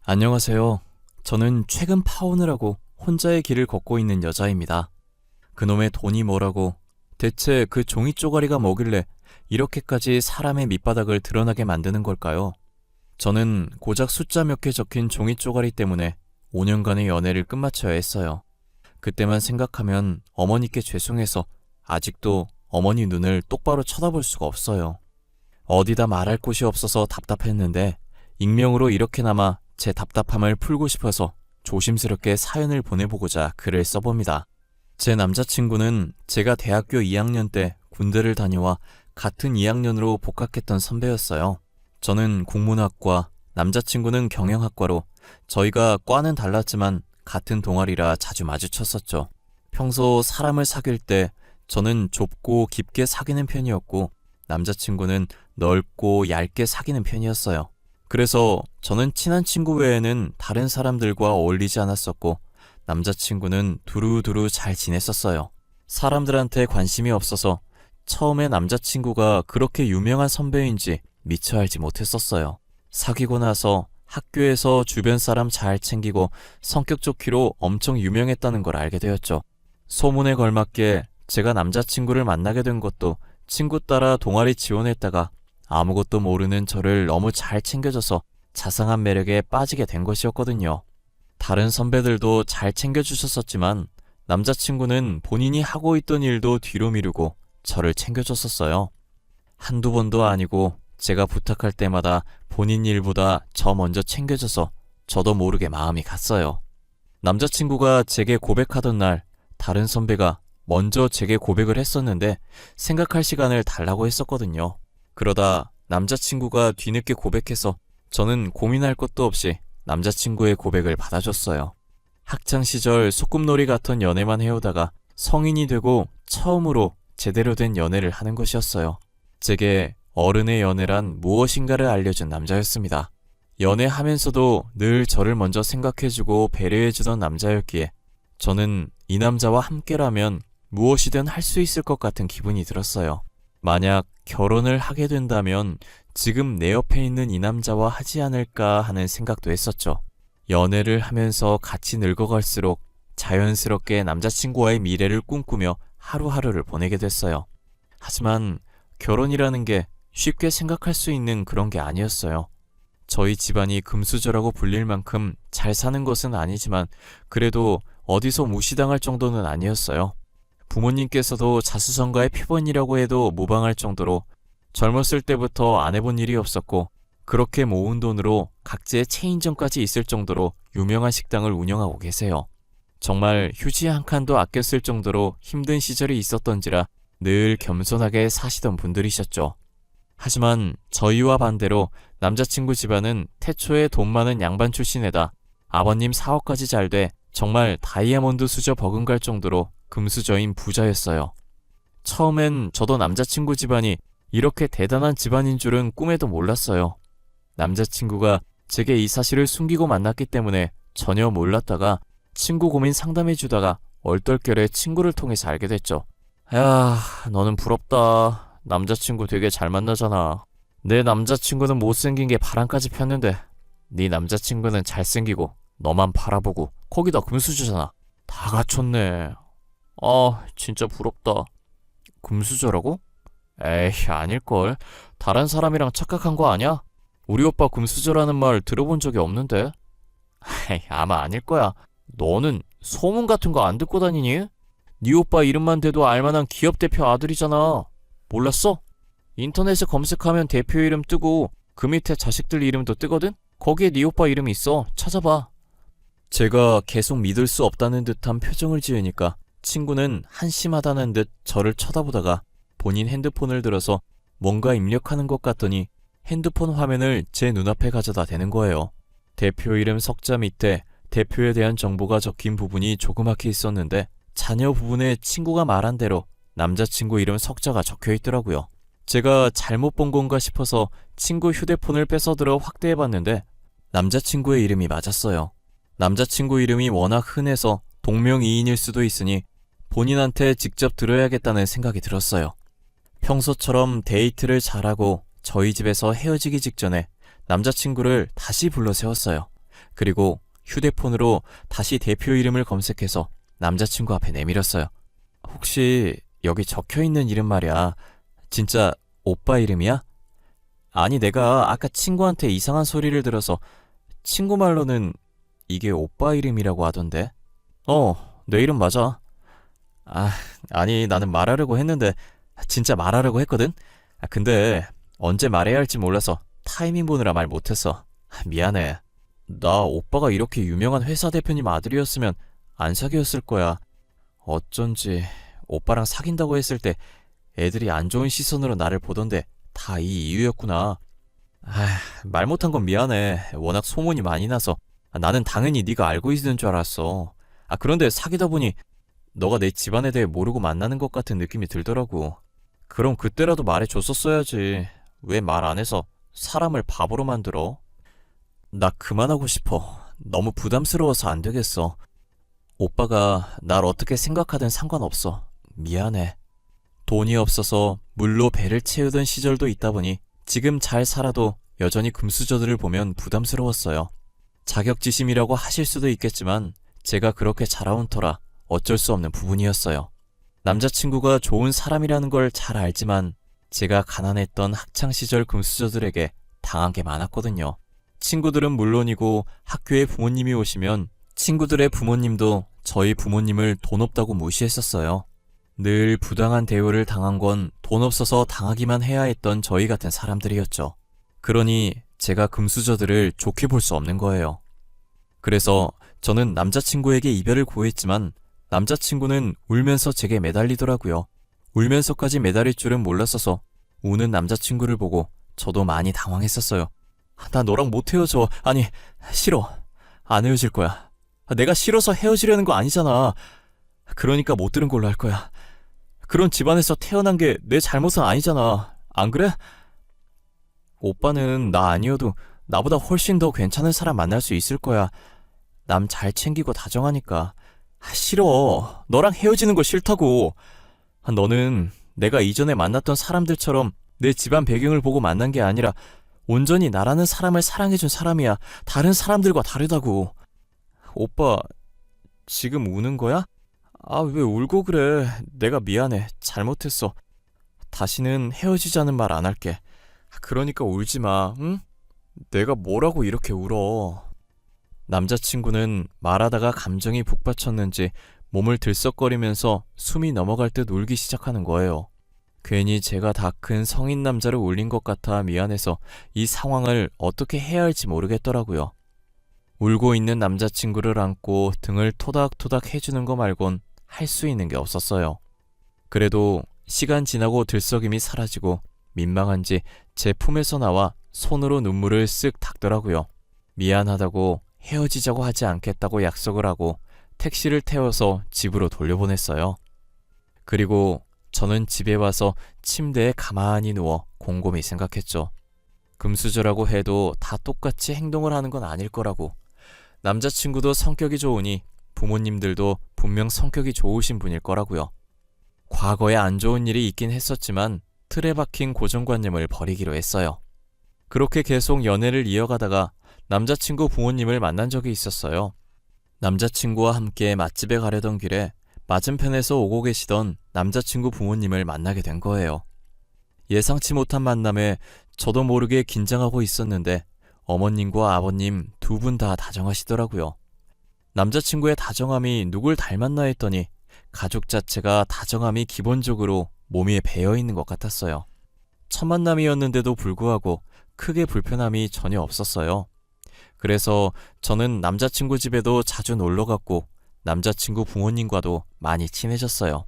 안녕하세요. 저는 최근 파혼을 하고 혼자의 길을 걷고 있는 여자입니다. 그놈의 돈이 뭐라고, 대체 그 종이 쪼가리가 뭐길래 이렇게까지 사람의 밑바닥을 드러나게 만드는 걸까요? 저는 고작 숫자 몇 개 적힌 종이 쪼가리 때문에 5년간의 연애를 끝마쳐야 했어요. 그때만 생각하면 어머니께 죄송해서 아직도 어머니 눈을 똑바로 쳐다볼 수가 없어요. 어디다 말할 곳이 없어서 답답했는데 익명으로 이렇게나마 제 답답함을 풀고 싶어서 조심스럽게 사연을 보내보고자 글을 써봅니다. 제 남자친구는 제가 대학교 2학년 때 군대를 다녀와 같은 2학년으로 복학했던 선배였어요. 저는 국문학과, 남자친구는 경영학과로 저희가 과는 달랐지만 같은 동아리라 자주 마주쳤었죠. 평소 사람을 사귈 때 저는 좁고 깊게 사귀는 편이었고 남자친구는 넓고 얇게 사귀는 편이었어요. 그래서 저는 친한 친구 외에는 다른 사람들과 어울리지 않았었고 남자친구는 두루두루 잘 지냈었어요. 사람들한테 관심이 없어서 처음에 남자친구가 그렇게 유명한 선배인지 미처 알지 못했었어요. 사귀고 나서 학교에서 주변 사람 잘 챙기고 성격 좋기로 엄청 유명했다는 걸 알게 되었죠. 소문에 걸맞게 제가 남자친구를 만나게 된 것도 친구 따라 동아리 지원했다가 아무것도 모르는 저를 너무 잘 챙겨줘서 자상한 매력에 빠지게 된 것이었거든요. 다른 선배들도 잘 챙겨주셨었지만 남자친구는 본인이 하고 있던 일도 뒤로 미루고 저를 챙겨줬었어요. 한두 번도 아니고 제가 부탁할 때마다 본인 일보다 저 먼저 챙겨줘서 저도 모르게 마음이 갔어요. 남자친구가 제게 고백하던 날 다른 선배가 먼저 제게 고백을 했었는데 생각할 시간을 달라고 했었거든요. 그러다 남자친구가 뒤늦게 고백해서 저는 고민할 것도 없이 남자친구의 고백을 받아줬어요. 학창시절 소꿉놀이 같은 연애만 해오다가 성인이 되고 처음으로 제대로 된 연애를 하는 것이었어요. 제게 어른의 연애란 무엇인가를 알려준 남자였습니다. 연애하면서도 늘 저를 먼저 생각해주고 배려해주던 남자였기에 저는 이 남자와 함께라면 무엇이든 할 수 있을 것 같은 기분이 들었어요. 만약 결혼을 하게 된다면 지금 내 옆에 있는 이 남자와 하지 않을까 하는 생각도 했었죠. 연애를 하면서 같이 늙어갈수록 자연스럽게 남자친구와의 미래를 꿈꾸며 하루하루를 보내게 됐어요. 하지만 결혼이라는 게 쉽게 생각할 수 있는 그런 게 아니었어요. 저희 집안이 금수저라고 불릴 만큼 잘 사는 것은 아니지만 그래도 어디서 무시당할 정도는 아니었어요. 부모님께서도 자수성가의 표본이라고 해도 무방할 정도로 젊었을 때부터 안 해본 일이 없었고 그렇게 모은 돈으로 각지의 체인점까지 있을 정도로 유명한 식당을 운영하고 계세요. 정말 휴지 한 칸도 아껴 쓸 정도로 힘든 시절이 있었던지라 늘 겸손하게 사시던 분들이셨죠. 하지만 저희와 반대로 남자친구 집안은 태초에 돈 많은 양반 출신에다 아버님 사업까지 잘 돼 정말 다이아몬드 수저 버금갈 정도로 금수저인 부자였어요. 처음엔 저도 남자친구 집안이 이렇게 대단한 집안인 줄은 꿈에도 몰랐어요. 남자친구가 제게 이 사실을 숨기고 만났기 때문에 전혀 몰랐다가 친구 고민 상담해주다가 얼떨결에 친구를 통해서 알게 됐죠. 야, 너는 부럽다. 남자친구 되게 잘 만나잖아. 내 남자친구는 못생긴 게 바람까지 폈는데 네 남자친구는 잘생기고 너만 바라보고 거기다 금수저잖아. 다 갖췄네. 진짜 부럽다. 금수저라고? 에이, 아닐걸. 다른 사람이랑 착각한 거 아냐? 우리 오빠 금수저라는 말 들어본 적이 없는데. 에이, 아마 아닐 거야. 너는 소문 같은 거 안 듣고 다니니? 네 오빠 이름만 대도 알만한 기업 대표 아들이잖아. 몰랐어? 인터넷에 검색하면 대표 이름 뜨고 그 밑에 자식들 이름도 뜨거든? 거기에 네 오빠 이름이 있어. 찾아봐. 제가 계속 믿을 수 없다는 듯한 표정을 지으니까 친구는 한심하다는 듯 저를 쳐다보다가 본인 핸드폰을 들어서 뭔가 입력하는 것 같더니 핸드폰 화면을 제 눈앞에 가져다 대는 거예요. 대표 이름 석자 밑에 대표에 대한 정보가 적힌 부분이 조그맣게 있었는데 자녀 부분에 친구가 말한 대로 남자친구 이름 석자가 적혀 있더라고요. 제가 잘못 본 건가 싶어서 친구 휴대폰을 뺏어들어 확대해봤는데 남자친구의 이름이 맞았어요. 남자친구 이름이 워낙 흔해서 동명이인일 수도 있으니 본인한테 직접 들어야겠다는 생각이 들었어요. 평소처럼 데이트를 잘하고 저희 집에서 헤어지기 직전에 남자친구를 다시 불러 세웠어요. 그리고 휴대폰으로 다시 대표 이름을 검색해서 남자친구 앞에 내밀었어요. 혹시 여기 적혀있는 이름 말이야. 진짜 오빠 이름이야? 아니, 내가 아까 친구한테 이상한 소리를 들어서 친구 말로는 이게 오빠 이름이라고 하던데. 내 이름 맞아. 아니, 나는 말하려고 했는데 진짜 말하려고 했거든? 근데 언제 말해야 할지 몰라서 타이밍 보느라 말 못했어. 미안해. 나 오빠가 이렇게 유명한 회사 대표님 아들이었으면 안 사귀었을 거야. 어쩐지 오빠랑 사귄다고 했을 때 애들이 안 좋은 시선으로 나를 보던데 다 이 이유였구나. 말 못한 건 미안해. 워낙 소문이 많이 나서 나는 당연히 네가 알고 있는 줄 알았어. 그런데 사귀다 보니 너가 내 집안에 대해 모르고 만나는 것 같은 느낌이 들더라고. 그럼 그때라도 말해줬었어야지. 왜 말 안 해서 사람을 바보로 만들어? 나 그만하고 싶어. 너무 부담스러워서 안 되겠어. 오빠가 날 어떻게 생각하든 상관없어. 미안해. 돈이 없어서 물로 배를 채우던 시절도 있다 보니 지금 잘 살아도 여전히 금수저들을 보면 부담스러웠어요. 자격지심이라고 하실 수도 있겠지만 제가 그렇게 자라온 터라 어쩔 수 없는 부분이었어요. 남자친구가 좋은 사람이라는 걸 잘 알지만 제가 가난했던 학창시절 금수저들에게 당한 게 많았거든요. 친구들은 물론이고 학교에 부모님이 오시면 친구들의 부모님도 저희 부모님을 돈 없다고 무시했었어요. 늘 부당한 대우를 당한 건 돈 없어서 당하기만 해야 했던 저희 같은 사람들이었죠. 그러니 제가 금수저들을 좋게 볼 수 없는 거예요. 그래서 저는 남자친구에게 이별을 고했지만 남자친구는 울면서 제게 매달리더라고요. 울면서까지 매달릴 줄은 몰랐어서 우는 남자친구를 보고 저도 많이 당황했었어요. 나 너랑 못 헤어져. 아니, 싫어. 안 헤어질 거야. 내가 싫어서 헤어지려는 거 아니잖아. 그러니까 못 들은 걸로 할 거야. 그런 집안에서 태어난 게 내 잘못은 아니잖아. 안 그래? 오빠는 나 아니어도 나보다 훨씬 더 괜찮은 사람 만날 수 있을 거야. 남 잘 챙기고 다정하니까. 싫어. 너랑 헤어지는 거 싫다고. 너는 내가 이전에 만났던 사람들처럼 내 집안 배경을 보고 만난 게 아니라 온전히 나라는 사람을 사랑해준 사람이야. 다른 사람들과 다르다고. 오빠, 지금 우는 거야? 왜 울고 그래. 내가 미안해. 잘못했어. 다시는 헤어지자는 말 안 할게. 그러니까 울지 마, 응? 내가 뭐라고 이렇게 울어. 남자친구는 말하다가 감정이 북받쳤는지 몸을 들썩거리면서 숨이 넘어갈 듯 울기 시작하는 거예요. 괜히 제가 다 큰 성인 남자를 울린 것 같아 미안해서 이 상황을 어떻게 해야 할지 모르겠더라고요. 울고 있는 남자친구를 안고 등을 토닥토닥 해주는 거 말곤 할 수 있는 게 없었어요. 그래도 시간 지나고 들썩임이 사라지고 민망한지 제 품에서 나와 손으로 눈물을 쓱 닦더라고요. 미안하다고 헤어지자고 하지 않겠다고 약속을 하고 택시를 태워서 집으로 돌려보냈어요. 그리고 저는 집에 와서 침대에 가만히 누워 곰곰이 생각했죠. 금수저라고 해도 다 똑같이 행동을 하는 건 아닐 거라고. 남자친구도 성격이 좋으니 부모님들도 분명 성격이 좋으신 분일 거라고요. 과거에 안 좋은 일이 있긴 했었지만 틀에 박힌 고정관념을 버리기로 했어요. 그렇게 계속 연애를 이어가다가 남자친구 부모님을 만난 적이 있었어요. 남자친구와 함께 맛집에 가려던 길에 맞은편에서 오고 계시던 남자친구 부모님을 만나게 된 거예요. 예상치 못한 만남에 저도 모르게 긴장하고 있었는데 어머님과 아버님 두 분 다 다정하시더라고요. 남자친구의 다정함이 누굴 닮았나 했더니 가족 자체가 다정함이 기본적으로 몸에 배어있는 것 같았어요. 첫 만남이었는데도 불구하고 크게 불편함이 전혀 없었어요. 그래서 저는 남자친구 집에도 자주 놀러갔고 남자친구 부모님과도 많이 친해졌어요.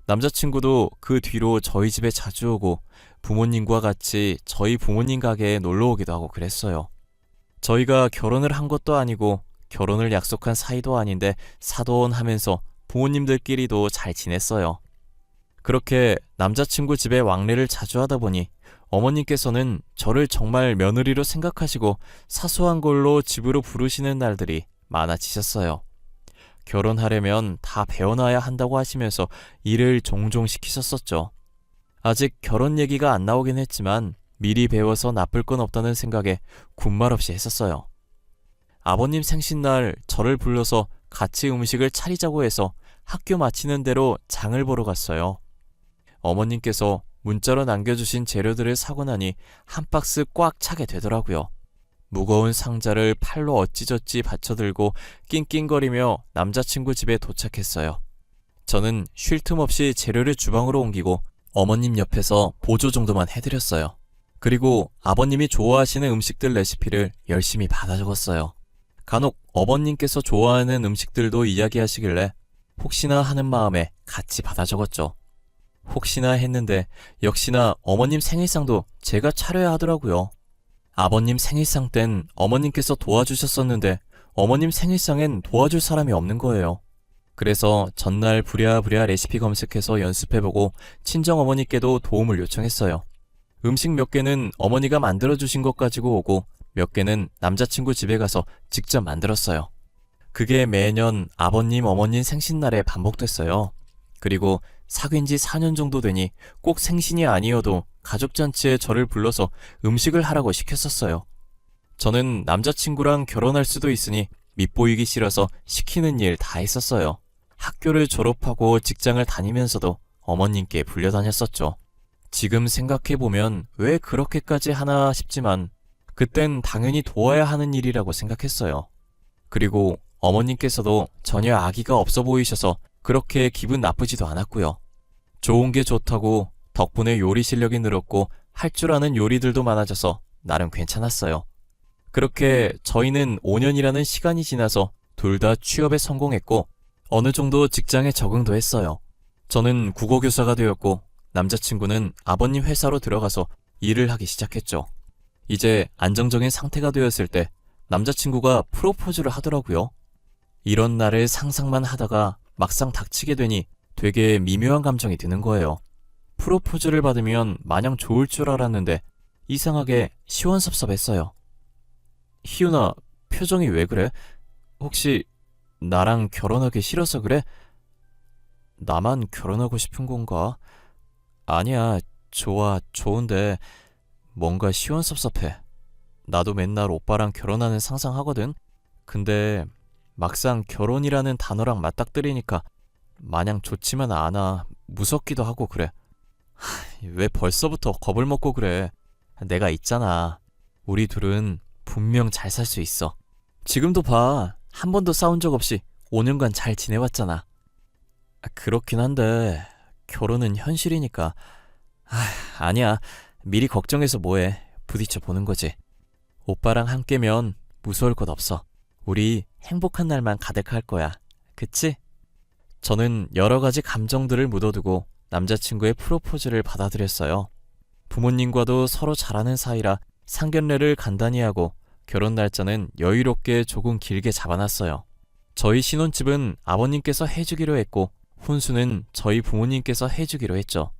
남자친구도 그 뒤로 저희 집에 자주 오고 부모님과 같이 저희 부모님 가게에 놀러 오기도 하고 그랬어요. 저희가 결혼을 한 것도 아니고 결혼을 약속한 사이도 아닌데 사돈하면서 부모님들끼리도 잘 지냈어요. 그렇게 남자친구 집에 왕래를 자주 하다 보니 어머님께서는 저를 정말 며느리로 생각하시고 사소한 걸로 집으로 부르시는 날들이 많아지셨어요. 결혼하려면 다 배워놔야 한다고 하시면서 일을 종종 시키셨었죠. 아직 결혼 얘기가 안 나오긴 했지만 미리 배워서 나쁠 건 없다는 생각에 군말 없이 했었어요. 아버님 생신날 저를 불러서 같이 음식을 차리자고 해서 학교 마치는 대로 장을 보러 갔어요. 어머님께서 문자로 남겨주신 재료들을 사고 나니 한 박스 꽉 차게 되더라고요. 무거운 상자를 팔로 어찌저찌 받쳐들고 낑낑거리며 남자친구 집에 도착했어요. 저는 쉴 틈 없이 재료를 주방으로 옮기고 어머님 옆에서 보조 정도만 해드렸어요. 그리고 아버님이 좋아하시는 음식들 레시피를 열심히 받아 적었어요. 간혹 어머님께서 좋아하는 음식들도 이야기하시길래 혹시나 하는 마음에 같이 받아 적었죠. 혹시나 했는데 역시나 어머님 생일상도 제가 차려야 하더라고요. 아버님 생일상 땐 어머님께서 도와주셨었는데 어머님 생일상엔 도와줄 사람이 없는 거예요. 그래서 전날 부랴부랴 레시피 검색해서 연습해보고 친정어머니께도 도움을 요청했어요. 음식 몇 개는 어머니가 만들어주신 것 가지고 오고 몇 개는 남자친구 집에 가서 직접 만들었어요. 그게 매년 아버님, 어머님 생신날에 반복됐어요. 그리고 사귄 지 4년 정도 되니 꼭 생신이 아니어도 가족잔치에 저를 불러서 음식을 하라고 시켰었어요. 저는 남자친구랑 결혼할 수도 있으니 밉보이기 싫어서 시키는 일 다 했었어요. 학교를 졸업하고 직장을 다니면서도 어머님께 불려다녔었죠. 지금 생각해보면 왜 그렇게까지 하나 싶지만 그땐 당연히 도와야 하는 일이라고 생각했어요. 그리고 어머님께서도 전혀 아기가 없어 보이셔서 그렇게 기분 나쁘지도 않았고요. 좋은 게 좋다고 덕분에 요리 실력이 늘었고 할 줄 아는 요리들도 많아져서 나름 괜찮았어요. 그렇게 저희는 5년이라는 시간이 지나서 둘 다 취업에 성공했고 어느 정도 직장에 적응도 했어요. 저는 국어교사가 되었고 남자친구는 아버님 회사로 들어가서 일을 하기 시작했죠. 이제 안정적인 상태가 되었을 때 남자친구가 프로포즈를 하더라고요. 이런 날을 상상만 하다가 막상 닥치게 되니 되게 미묘한 감정이 드는 거예요. 프로포즈를 받으면 마냥 좋을 줄 알았는데 이상하게 시원섭섭했어요. 희윤아, 표정이 왜 그래? 혹시 나랑 결혼하기 싫어서 그래? 나만 결혼하고 싶은 건가? 아니야, 좋아, 좋은데 뭔가 시원섭섭해. 나도 맨날 오빠랑 결혼하는 상상하거든? 근데 막상 결혼이라는 단어랑 맞닥뜨리니까 마냥 좋지만 않아. 무섭기도 하고 그래. 왜 벌써부터 겁을 먹고 그래? 내가 있잖아. 우리 둘은 분명 잘 살 수 있어. 지금도 봐. 한 번도 싸운 적 없이 5년간 잘 지내왔잖아. 그렇긴 한데 결혼은 현실이니까. 아니야. 미리 걱정해서 뭐해. 부딪혀 보는 거지. 오빠랑 함께면 무서울 것 없어. 우리 행복한 날만 가득할 거야. 그치? 저는 여러 가지 감정들을 묻어두고 남자친구의 프로포즈를 받아들였어요. 부모님과도 서로 잘하는 사이라 상견례를 간단히 하고 결혼 날짜는 여유롭게 조금 길게 잡아놨어요. 저희 신혼집은 아버님께서 해주기로 했고 혼수는 저희 부모님께서 해주기로 했죠.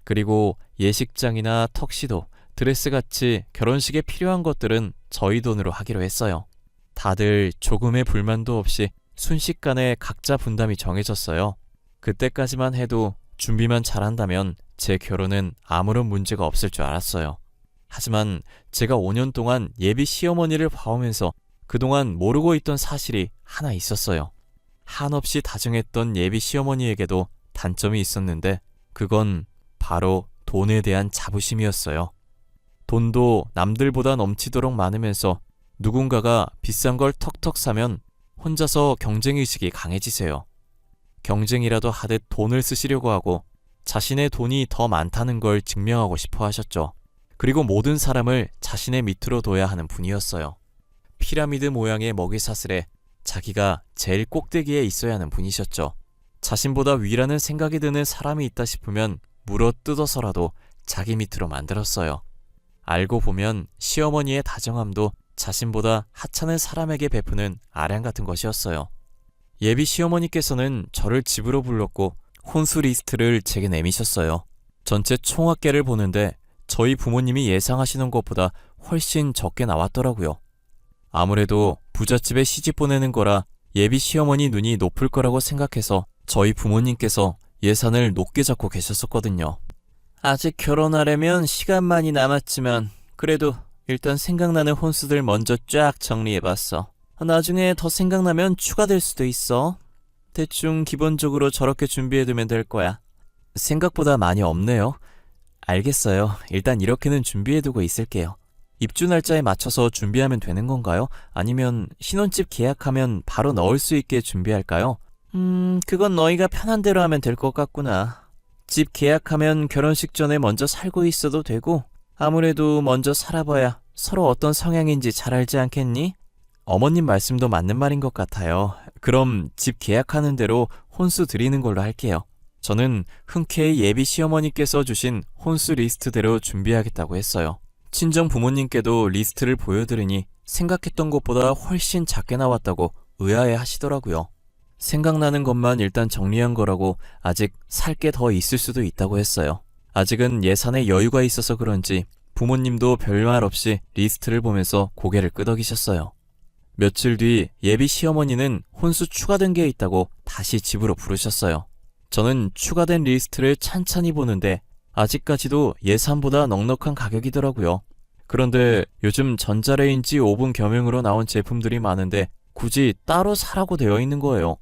그리고 예식장이나 턱시도, 드레스같이 결혼식에 필요한 것들은 저희 돈으로 하기로 했어요. 다들 조금의 불만도 없이 순식간에 각자 분담이 정해졌어요. 그때까지만 해도 준비만 잘한다면 제 결혼은 아무런 문제가 없을 줄 알았어요. 하지만 제가 5년 동안 예비 시어머니를 봐오면서 그동안 모르고 있던 사실이 하나 있었어요. 한없이 다정했던 예비 시어머니에게도 단점이 있었는데 그건 바로 돈에 대한 자부심이었어요. 돈도 남들보다 넘치도록 많으면서 누군가가 비싼 걸 턱턱 사면 혼자서 경쟁의식이 강해지세요. 경쟁이라도 하듯 돈을 쓰시려고 하고 자신의 돈이 더 많다는 걸 증명하고 싶어 하셨죠. 그리고 모든 사람을 자신의 밑으로 둬야 하는 분이었어요. 피라미드 모양의 먹이사슬에 자기가 제일 꼭대기에 있어야 하는 분이셨죠. 자신보다 위라는 생각이 드는 사람이 있다 싶으면 물어 뜯어서라도 자기 밑으로 만들었어요. 알고 보면 시어머니의 다정함도 자신보다 하찮은 사람에게 베푸는 아량 같은 것이었어요. 예비 시어머니께서는 저를 집으로 불렀고 혼수 리스트를 제게 내미셨어요. 전체 총합계를 보는데 저희 부모님이 예상하시는 것보다 훨씬 적게 나왔더라고요. 아무래도 부잣집에 시집 보내는 거라 예비 시어머니 눈이 높을 거라고 생각해서 저희 부모님께서 예산을 높게 잡고 계셨었거든요. 아직 결혼하려면 시간 많이 남았지만 그래도 일단 생각나는 혼수들 먼저 쫙 정리해봤어. 나중에 더 생각나면 추가될 수도 있어. 대충 기본적으로 저렇게 준비해두면 될 거야. 생각보다 많이 없네요. 알겠어요. 일단 이렇게는 준비해두고 있을게요. 입주 날짜에 맞춰서 준비하면 되는 건가요? 아니면 신혼집 계약하면 바로 넣을 수 있게 준비할까요? 그건 너희가 편한 대로 하면 될 것 같구나. 집 계약하면 결혼식 전에 먼저 살고 있어도 되고, 아무래도 먼저 살아봐야 서로 어떤 성향인지 잘 알지 않겠니? 어머님 말씀도 맞는 말인 것 같아요. 그럼 집 계약하는 대로 혼수 드리는 걸로 할게요. 저는 흔쾌히 예비 시어머니께서 주신 혼수 리스트대로 준비하겠다고 했어요. 친정 부모님께도 리스트를 보여드리니 생각했던 것보다 훨씬 작게 나왔다고 의아해 하시더라고요. 생각나는 것만 일단 정리한 거라고 아직 살 게 더 있을 수도 있다고 했어요. 아직은 예산에 여유가 있어서 그런지 부모님도 별말 없이 리스트를 보면서 고개를 끄덕이셨어요. 며칠 뒤 예비 시어머니는 혼수 추가된 게 있다고 다시 집으로 부르셨어요. 저는 추가된 리스트를 찬찬히 보는데 아직까지도 예산보다 넉넉한 가격이더라고요. 그런데 요즘 전자레인지 오븐 겸용으로 나온 제품들이 많은데 굳이 따로 사라고 되어 있는 거예요.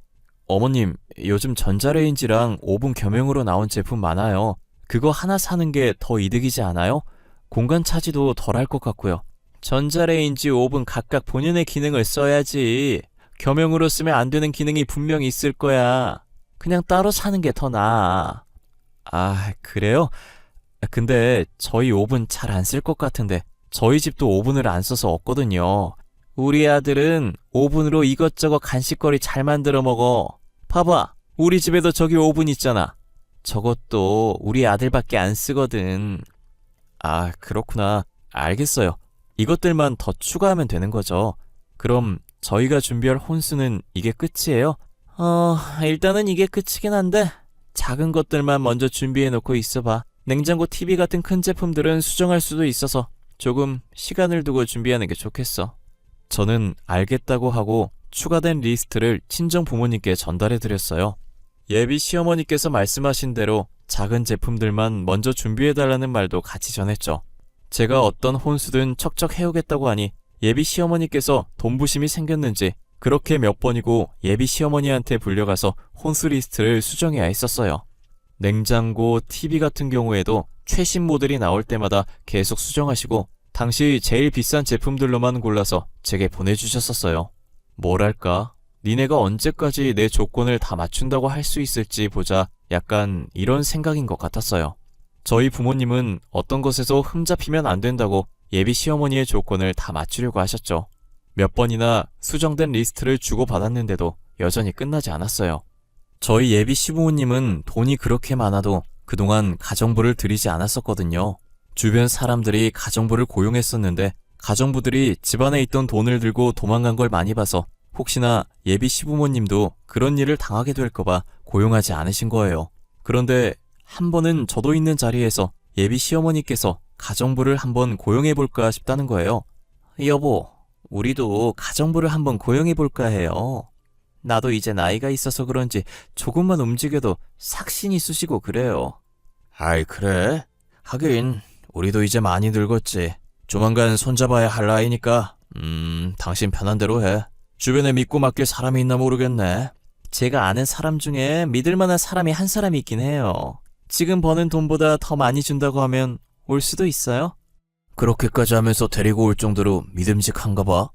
어머님, 요즘 전자레인지랑 오븐 겸용으로 나온 제품 많아요. 그거 하나 사는 게 더 이득이지 않아요? 공간 차지도 덜할 것 같고요. 전자레인지, 오븐 각각 본연의 기능을 써야지. 겸용으로 쓰면 안 되는 기능이 분명히 있을 거야. 그냥 따로 사는 게 더 나아. 아, 그래요? 근데 저희 오븐 잘 안 쓸 것 같은데 저희 집도 오븐을 안 써서 없거든요. 우리 아들은 오븐으로 이것저것 간식거리 잘 만들어 먹어. 봐봐, 우리 집에도 저기 오븐 있잖아. 저것도 우리 아들밖에 안 쓰거든. 아, 그렇구나. 알겠어요. 이것들만 더 추가하면 되는 거죠. 그럼 저희가 준비할 혼수는 이게 끝이에요? 일단은 이게 끝이긴 한데 작은 것들만 먼저 준비해놓고 있어봐. 냉장고, TV 같은 큰 제품들은 수정할 수도 있어서 조금 시간을 두고 준비하는 게 좋겠어. 저는 알겠다고 하고 추가된 리스트를 친정 부모님께 전달해드렸어요. 예비 시어머니께서 말씀하신 대로 작은 제품들만 먼저 준비해달라는 말도 같이 전했죠. 제가 어떤 혼수든 척척 해오겠다고 하니 예비 시어머니께서 돈부심이 생겼는지 그렇게 몇 번이고 예비 시어머니한테 불려가서 혼수 리스트를 수정해야 했었어요. 냉장고, TV 같은 경우에도 최신 모델이 나올 때마다 계속 수정하시고 당시 제일 비싼 제품들로만 골라서 제게 보내주셨었어요. 뭐랄까, 니네가 언제까지 내 조건을 다 맞춘다고 할 수 있을지 보자, 약간 이런 생각인 것 같았어요. 저희 부모님은 어떤 것에서 흠잡히면 안 된다고 예비 시어머니의 조건을 다 맞추려고 하셨죠. 몇 번이나 수정된 리스트를 주고받았는데도 여전히 끝나지 않았어요. 저희 예비 시부모님은 돈이 그렇게 많아도 그동안 가정부를 들이지 않았었거든요. 주변 사람들이 가정부를 고용했었는데 가정부들이 집안에 있던 돈을 들고 도망간 걸 많이 봐서 혹시나 예비 시부모님도 그런 일을 당하게 될까봐 고용하지 않으신 거예요. 그런데 한 번은 저도 있는 자리에서 예비 시어머니께서 가정부를 한번 고용해볼까 싶다는 거예요. 여보, 우리도 가정부를 한번 고용해볼까 해요. 나도 이제 나이가 있어서 그런지 조금만 움직여도 삭신이 쑤시고 그래요. 아이, 그래? 하긴 우리도 이제 많이 늙었지. 조만간 손잡아야 할 나이니까 당신 편한 대로 해. 주변에 믿고 맡길 사람이 있나 모르겠네. 제가 아는 사람 중에 믿을 만한 사람이 한 사람이 있긴 해요. 지금 버는 돈보다 더 많이 준다고 하면 올 수도 있어요? 그렇게까지 하면서 데리고 올 정도로 믿음직한가 봐.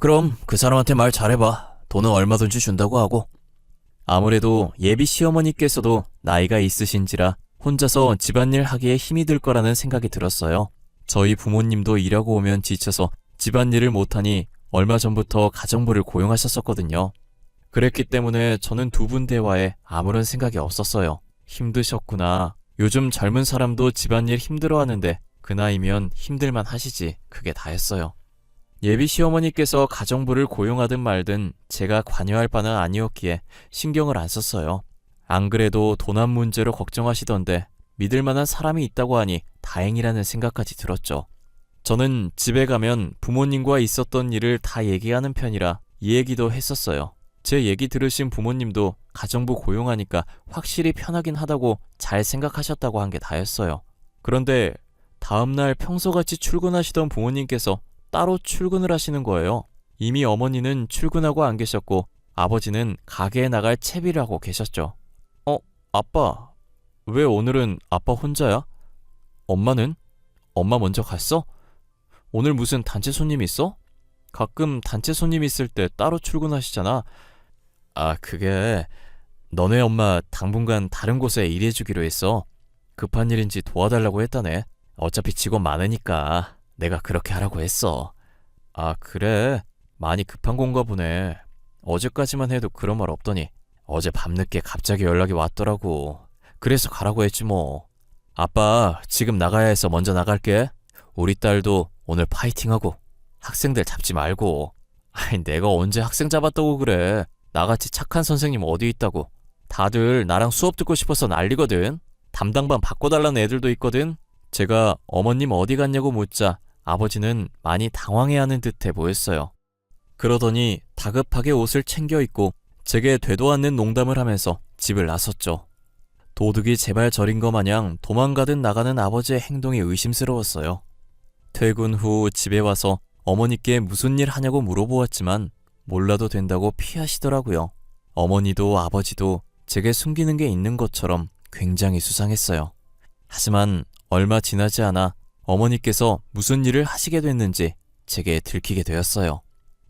그럼 그 사람한테 말 잘해봐. 돈은 얼마든지 준다고 하고. 아무래도 예비 시어머니께서도 나이가 있으신지라 혼자서 집안일 하기에 힘이 들 거라는 생각이 들었어요. 저희 부모님도 일하고 오면 지쳐서 집안일을 못하니 얼마 전부터 가정부를 고용하셨었거든요. 그랬기 때문에 저는 두 분 대화에 아무런 생각이 없었어요. 힘드셨구나. 요즘 젊은 사람도 집안일 힘들어하는데 그 나이면 힘들만 하시지. 그게 다였어요. 예비 시어머니께서 가정부를 고용하든 말든 제가 관여할 바는 아니었기에 신경을 안 썼어요. 안 그래도 돈안 문제로 걱정하시던데 믿을 만한 사람이 있다고 하니 다행이라는 생각까지 들었죠. 저는 집에 가면 부모님과 있었던 일을 다 얘기하는 편이라 이 얘기도 했었어요. 제 얘기 들으신 부모님도 가정부 고용하니까 확실히 편하긴 하다고 잘 생각하셨다고 한 게 다였어요. 그런데 다음날 평소같이 출근하시던 부모님께서 따로 출근을 하시는 거예요. 이미 어머니는 출근하고 안 계셨고 아버지는 가게에 나갈 채비를 하고 계셨죠. 아빠, 왜 오늘은 아빠 혼자야? 엄마는? 엄마 먼저 갔어? 오늘 무슨 단체 손님 있어? 가끔 단체 손님 있을 때 따로 출근하시잖아. 그게 너네 엄마 당분간 다른 곳에 일해주기로 했어. 급한 일인지 도와달라고 했다네. 어차피 직원 많으니까 내가 그렇게 하라고 했어. 그래? 많이 급한 건가 보네. 어제까지만 해도 그런 말 없더니 어제 밤늦게 갑자기 연락이 왔더라고. 그래서 가라고 했지 뭐. 아빠 지금 나가야 해서 먼저 나갈게. 우리 딸도 오늘 파이팅하고 학생들 잡지 말고. 내가 언제 학생 잡았다고 그래. 나같이 착한 선생님 어디 있다고. 다들 나랑 수업 듣고 싶어서 난리거든. 담당반 바꿔달라는 애들도 있거든. 제가 어머님 어디 갔냐고 묻자 아버지는 많이 당황해하는 듯해 보였어요. 그러더니 다급하게 옷을 챙겨 입고 제게 되도 않는 농담을 하면서 집을 나섰죠. 도둑이 제발 저린 것 마냥 도망가듯 나가는 아버지의 행동이 의심스러웠어요. 퇴근 후 집에 와서 어머니께 무슨 일 하냐고 물어보았지만 몰라도 된다고 피하시더라고요. 어머니도 아버지도 제게 숨기는 게 있는 것처럼 굉장히 수상했어요. 하지만 얼마 지나지 않아 어머니께서 무슨 일을 하시게 됐는지 제게 들키게 되었어요.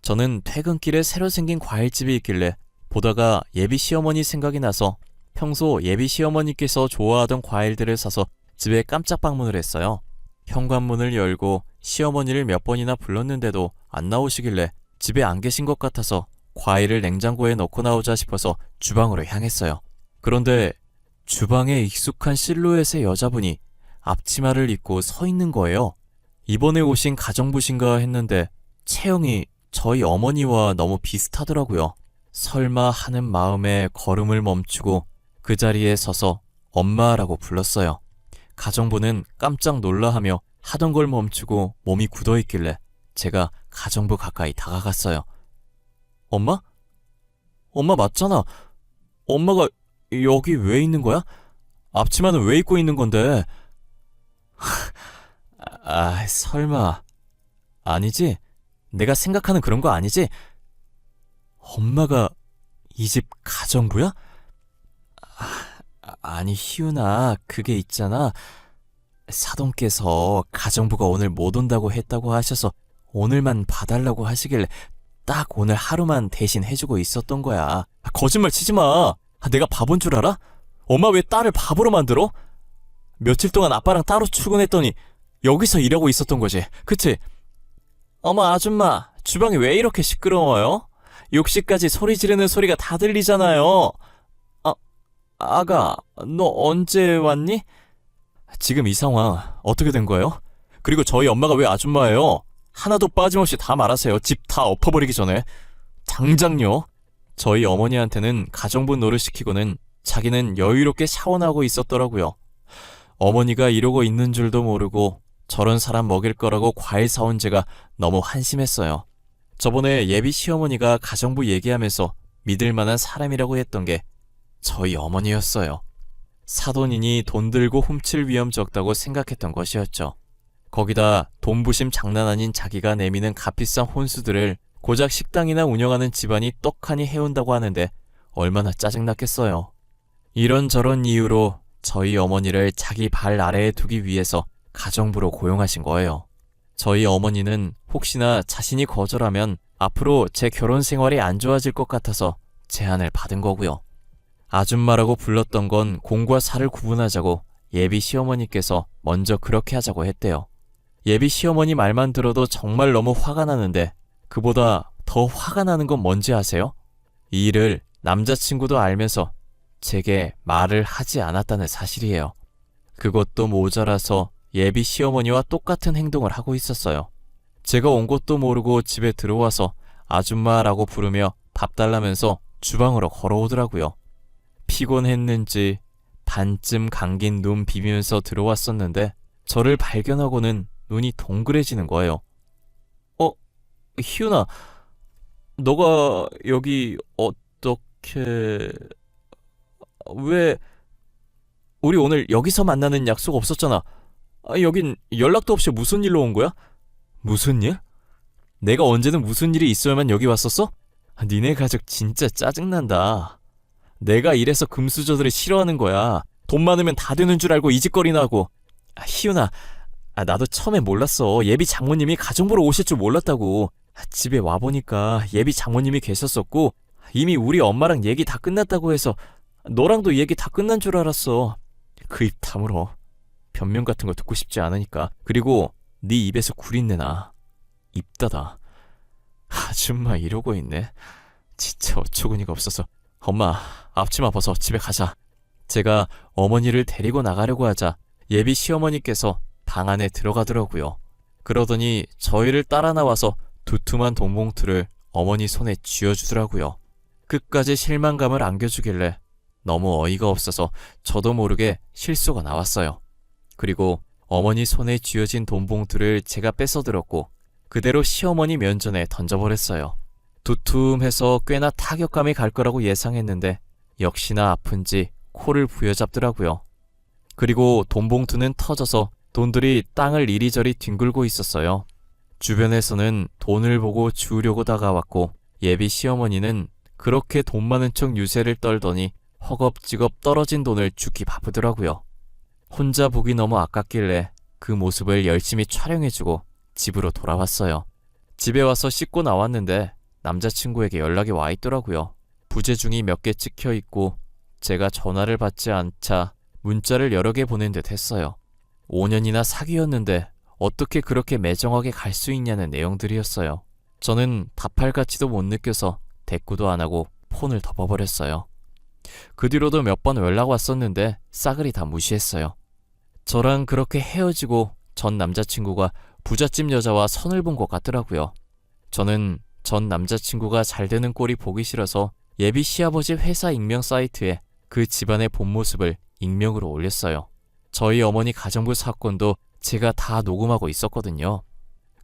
저는 퇴근길에 새로 생긴 과일집이 있길래 보다가 예비 시어머니 생각이 나서 평소 예비 시어머니께서 좋아하던 과일들을 사서 집에 깜짝 방문을 했어요. 현관문을 열고 시어머니를 몇 번이나 불렀는데도 안 나오시길래 집에 안 계신 것 같아서 과일을 냉장고에 넣고 나오자 싶어서 주방으로 향했어요. 그런데 주방에 익숙한 실루엣의 여자분이 앞치마를 입고 서 있는 거예요. 이번에 오신 가정부신가 했는데 체형이 저희 어머니와 너무 비슷하더라고요. 설마 하는 마음에 걸음을 멈추고 그 자리에 서서 엄마라고 불렀어요. 가정부는 깜짝 놀라하며 하던 걸 멈추고 몸이 굳어있길래 제가 가정부 가까이 다가갔어요. 엄마? 엄마 맞잖아. 엄마가 여기 왜 있는 거야? 앞치마는 왜 입고 있는 건데? 설마. 아니지? 내가 생각하는 그런 거 아니지? 엄마가 이 집 가정부야? 아니 희훈아, 그게 있잖아. 사돈께서 가정부가 오늘 못 온다고 했다고 하셔서 오늘만 봐달라고 하시길래 딱 오늘 하루만 대신 해주고 있었던 거야. 거짓말 치지 마. 내가 바본 줄 알아? 엄마 왜 딸을 바보로 만들어? 며칠 동안 아빠랑 따로 출근했더니 여기서 일하고 있었던 거지, 그치? 어머 아줌마, 주방이 왜 이렇게 시끄러워요? 욕실까지 소리 지르는 소리가 다 들리잖아요. 아가, 너 언제 왔니? 지금 이 상황 어떻게 된 거예요? 그리고 저희 엄마가 왜 아줌마예요? 하나도 빠짐없이 다 말하세요. 집 다 엎어버리기 전에. 당장요. 저희 어머니한테는 가정부 노릇시키고는 자기는 여유롭게 샤워나고 있었더라고요. 어머니가 이러고 있는 줄도 모르고 저런 사람 먹일 거라고 과일 사온 제가 너무 한심했어요. 저번에 예비 시어머니가 가정부 얘기하면서 믿을 만한 사람이라고 했던 게 저희 어머니였어요. 사돈이니 돈 들고 훔칠 위험 적다고 생각했던 것이었죠. 거기다 돈부심 장난 아닌 자기가 내미는 값비싼 혼수들을 고작 식당이나 운영하는 집안이 떡하니 해온다고 하는데 얼마나 짜증났겠어요. 이런저런 이유로 저희 어머니를 자기 발 아래에 두기 위해서 가정부로 고용하신 거예요. 저희 어머니는 혹시나 자신이 거절하면 앞으로 제 결혼 생활이 안 좋아질 것 같아서 제안을 받은 거고요. 아줌마라고 불렀던 건 공과 사를 구분하자고 예비 시어머니께서 먼저 그렇게 하자고 했대요. 예비 시어머니 말만 들어도 정말 너무 화가 나는데 그보다 더 화가 나는 건 뭔지 아세요? 이 일을 남자친구도 알면서 제게 말을 하지 않았다는 사실이에요. 그것도 모자라서 예비 시어머니와 똑같은 행동을 하고 있었어요. 제가 온 것도 모르고 집에 들어와서 아줌마라고 부르며 밥 달라면서 주방으로 걸어오더라고요. 피곤했는지 반쯤 감긴 눈 비비면서 들어왔었는데 저를 발견하고는 눈이 동그래지는 거예요. 희훈아, 너가 여기 어떻게... 왜... 우리 오늘 여기서 만나는 약속 없었잖아. 여긴 연락도 없이 무슨 일로 온 거야? 무슨 일? 내가 언제는 무슨 일이 있어야만 여기 왔었어? 니네 가족 진짜 짜증난다. 내가 이래서 금수저들을 싫어하는 거야. 돈 많으면 다 되는 줄 알고 이 짓거리나 하고. 희윤아, 나도 처음에 몰랐어. 예비 장모님이 가정 보러 오실 줄 몰랐다고. 집에 와보니까 예비 장모님이 계셨었고 이미 우리 엄마랑 얘기 다 끝났다고 해서 너랑도 얘기 다 끝난 줄 알았어. 그 입 다물어. 변명 같은 거 듣고 싶지 않으니까. 그리고 네 입에서 구린내 나. 입 닫아. 아줌마 이러고 있네. 진짜 어처구니가 없어서. 엄마, 앞치마 벗어. 집에 가자. 제가 어머니를 데리고 나가려고 하자 예비 시어머니께서 방 안에 들어가더라고요. 그러더니 저희를 따라 나와서 두툼한 돈봉투를 어머니 손에 쥐어주더라고요. 끝까지 실망감을 안겨주길래 너무 어이가 없어서 저도 모르게 실수가 나왔어요. 그리고 어머니 손에 쥐어진 돈봉투를 제가 뺏어들었고 그대로 시어머니 면전에 던져버렸어요. 두툼해서 꽤나 타격감이 갈 거라고 예상했는데 역시나 아픈지 코를 부여잡더라고요. 그리고 돈봉투는 터져서 돈들이 땅을 이리저리 뒹굴고 있었어요. 주변에서는 돈을 보고 주우려고 다가왔고 예비 시어머니는 그렇게 돈 많은 척 유세를 떨더니 허겁지겁 떨어진 돈을 주기 바쁘더라고요. 혼자 보기 너무 아깝길래 그 모습을 열심히 촬영해주고 집으로 돌아왔어요. 집에 와서 씻고 나왔는데 남자친구에게 연락이 와 있더라고요. 부재중이 몇 개 찍혀 있고 제가 전화를 받지 않자 문자를 여러 개 보낸 듯 했어요. 5년이나 사귀었는데 어떻게 그렇게 매정하게 갈 수 있냐는 내용들이었어요. 저는 답할 가치도 못 느껴서 대꾸도 안 하고 폰을 덮어버렸어요. 그 뒤로도 몇 번 연락 왔었는데 싸그리 다 무시했어요. 저랑 그렇게 헤어지고 전 남자친구가 부잣집 여자와 선을 본 것 같더라고요. 저는 전 남자친구가 잘 되는 꼴이 보기 싫어서 예비 시아버지 회사 익명 사이트에 그 집안의 본 모습을 익명으로 올렸어요. 저희 어머니 가정부 사건도 제가 다 녹음하고 있었거든요.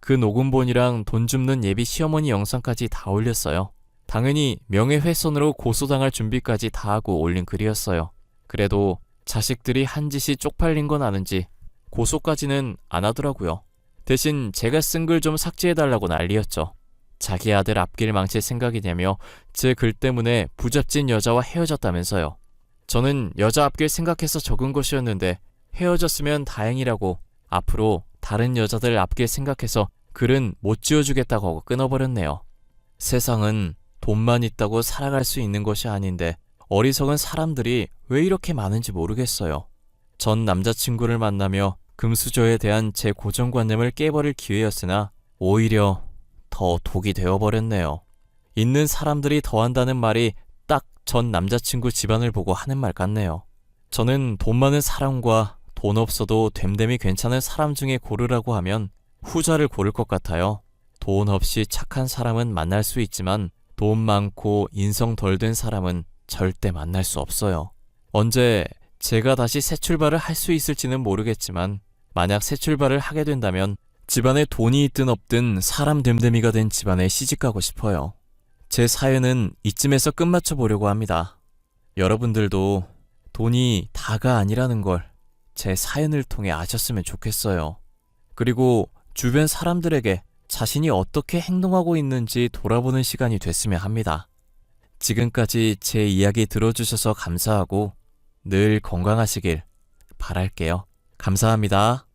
그 녹음본이랑 돈 줍는 예비 시어머니 영상까지 다 올렸어요. 당연히 명예훼손으로 고소당할 준비까지 다 하고 올린 글이었어요. 그래도 자식들이 한 짓이 쪽팔린 건 아는지 고소까지는 안 하더라고요. 대신 제가 쓴 글 좀 삭제해달라고 난리였죠. 자기 아들 앞길 망칠 생각이냐며 제 글 때문에 부잣집 여자와 헤어졌다면서요. 저는 여자 앞길 생각해서 적은 것이었는데 헤어졌으면 다행이라고 앞으로 다른 여자들 앞길 생각해서 글은 못 지어주겠다고 하고 끊어버렸네요. 세상은 돈만 있다고 살아갈 수 있는 것이 아닌데 어리석은 사람들이 왜 이렇게 많은지 모르겠어요. 전 남자친구를 만나며 금수저에 대한 제 고정관념을 깨버릴 기회였으나 오히려 더 독이 되어버렸네요. 있는 사람들이 더한다는 말이 딱 전 남자친구 집안을 보고 하는 말 같네요. 저는 돈 많은 사람과 돈 없어도 됨됨이 괜찮은 사람 중에 고르라고 하면 후자를 고를 것 같아요. 돈 없이 착한 사람은 만날 수 있지만 돈 많고 인성 덜 된 사람은 절대 만날 수 없어요. 언제 제가 다시 새 출발을 할 수 있을지는 모르겠지만 만약 새 출발을 하게 된다면 집안에 돈이 있든 없든 사람 됨됨이가 된 집안에 시집가고 싶어요. 제 사연은 이쯤에서 끝마쳐 보려고 합니다. 여러분들도 돈이 다가 아니라는 걸 제 사연을 통해 아셨으면 좋겠어요. 그리고 주변 사람들에게 자신이 어떻게 행동하고 있는지 돌아보는 시간이 됐으면 합니다. 지금까지 제 이야기 들어주셔서 감사하고 늘 건강하시길 바랄게요. 감사합니다.